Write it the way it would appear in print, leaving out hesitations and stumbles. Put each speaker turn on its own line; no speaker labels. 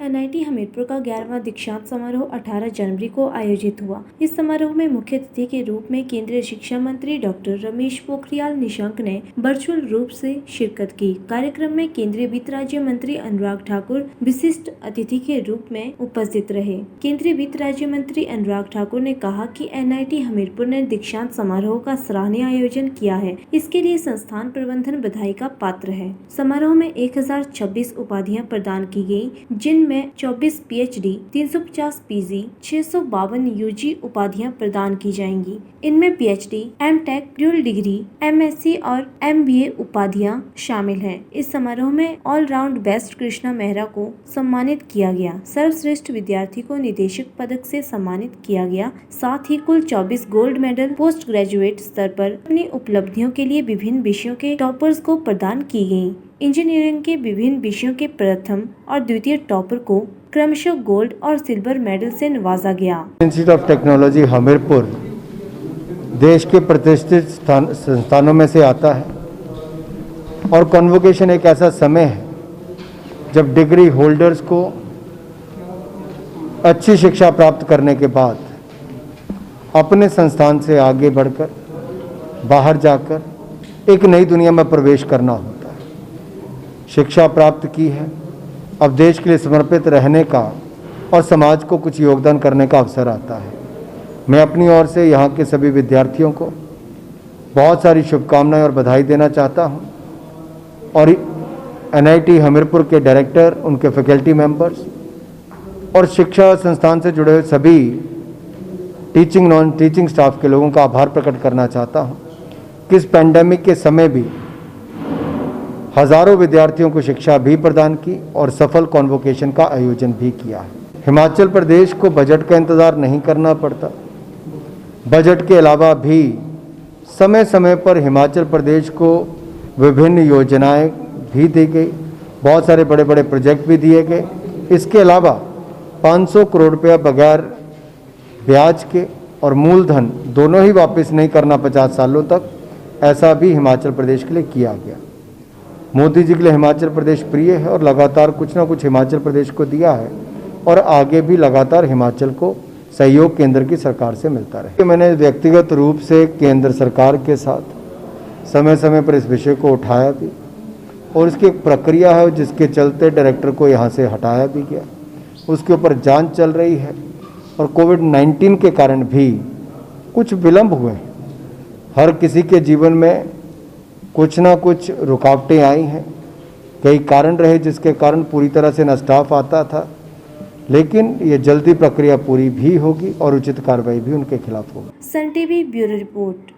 NIT Hamirpur का 11वां दीक्षांत समारोह 18 जनवरी को आयोजित हुआ। इस समारोह में मुख्य अतिथि के रूप में केंद्रीय शिक्षा मंत्री डॉक्टर रमेश पोखरियाल निशंक ने वर्चुअल रूप से शिरकत की। कार्यक्रम में केंद्रीय वित्त राज्य मंत्री अनुराग ठाकुर विशिष्ट अतिथि के रूप में उपस्थित रहे। केंद्रीय वित्त राज्य मंत्री अनुराग ठाकुर ने कहा कि एनआईटी हमीरपुर ने दीक्षांत समारोह का सराहनीय आयोजन किया है। इसके लिए संस्थान प्रबंधन बधाई का पात्र है। समारोह में 1026 उपाधियां प्रदान की गयी, जिनमें 24 पीएचडी, 350 पीजी, 652 यूजी उपाधियां प्रदान की जाएंगी। इनमें PhD, MTech, dual degree, MSc और एमबीए उपाधियां शामिल हैं। इस समारोह में ऑलराउंड बेस्ट कृष्णा मेहरा को सम्मानित किया गया। सर्वश्रेष्ठ विद्यार्थी को निदेशक पदक से सम्मानित किया गया। साथ ही कुल 24 गोल्ड मेडल पोस्ट ग्रेजुएट स्तर पर अपनी उपलब्धियों के लिए विभिन्न विषयों के टॉपर्स को प्रदान की गयी। इंजीनियरिंग के विभिन्न विषयों के प्रथम और द्वितीय टॉपर को क्रमशः गोल्ड और सिल्वर मेडल से नवाजा गया।
इंस्टीट्यूट ऑफ टेक्नोलॉजी हमीरपुर देश के प्रतिष्ठित संस्थानों में से आता है और कन्वोकेशन एक ऐसा समय है जब डिग्री होल्डर्स को अच्छी शिक्षा प्राप्त करने के बाद अपने संस्थान से आगे बढ़कर बाहर जाकर एक नई दुनिया में प्रवेश करना होता है। शिक्षा प्राप्त की है, अब देश के लिए समर्पित रहने का और समाज को कुछ योगदान करने का अवसर आता है। मैं अपनी ओर से यहाँ के सभी विद्यार्थियों को बहुत सारी शुभकामनाएं और बधाई देना चाहता हूँ और एनआईटी हमीरपुर के डायरेक्टर, उनके फैकल्टी मेंबर्स और शिक्षा संस्थान से जुड़े हुए सभी टीचिंग नॉन टीचिंग स्टाफ के लोगों का आभार प्रकट करना चाहता हूँ कि इस पैंडेमिक के समय भी हजारों विद्यार्थियों को शिक्षा भी प्रदान की और सफल कॉन्वोकेशन का आयोजन भी किया है। हिमाचल प्रदेश को बजट का इंतज़ार नहीं करना पड़ता। बजट के अलावा भी समय समय पर हिमाचल प्रदेश को विभिन्न योजनाएं भी दी गई, बहुत सारे बड़े बड़े प्रोजेक्ट भी दिए गए। इसके अलावा 500 करोड़ रुपया बगैर ब्याज के और मूलधन दोनों ही वापस नहीं करना 50 सालों तक, ऐसा भी हिमाचल प्रदेश के लिए किया गया। मोदी जी के लिए हिमाचल प्रदेश प्रिय है और लगातार कुछ ना कुछ हिमाचल प्रदेश को दिया है और आगे भी लगातार हिमाचल को सहयोग केंद्र की सरकार से मिलता रहे। मैंने व्यक्तिगत रूप से केंद्र सरकार के साथ समय समय पर इस विषय को उठाया भी और इसकी एक प्रक्रिया है जिसके चलते डायरेक्टर को यहाँ से हटाया भी गया। उसके ऊपर जांच चल रही है और कोविड-19 के कारण भी कुछ विलंब हुए। हर किसी के जीवन में कुछ ना कुछ रुकावटें आई हैं, कई कारण रहे जिसके कारण पूरी तरह से न स्टाफ आता था, लेकिन ये जल्दी प्रक्रिया पूरी भी होगी और उचित कार्रवाई भी उनके खिलाफ होगी।
Sun TV bureau report.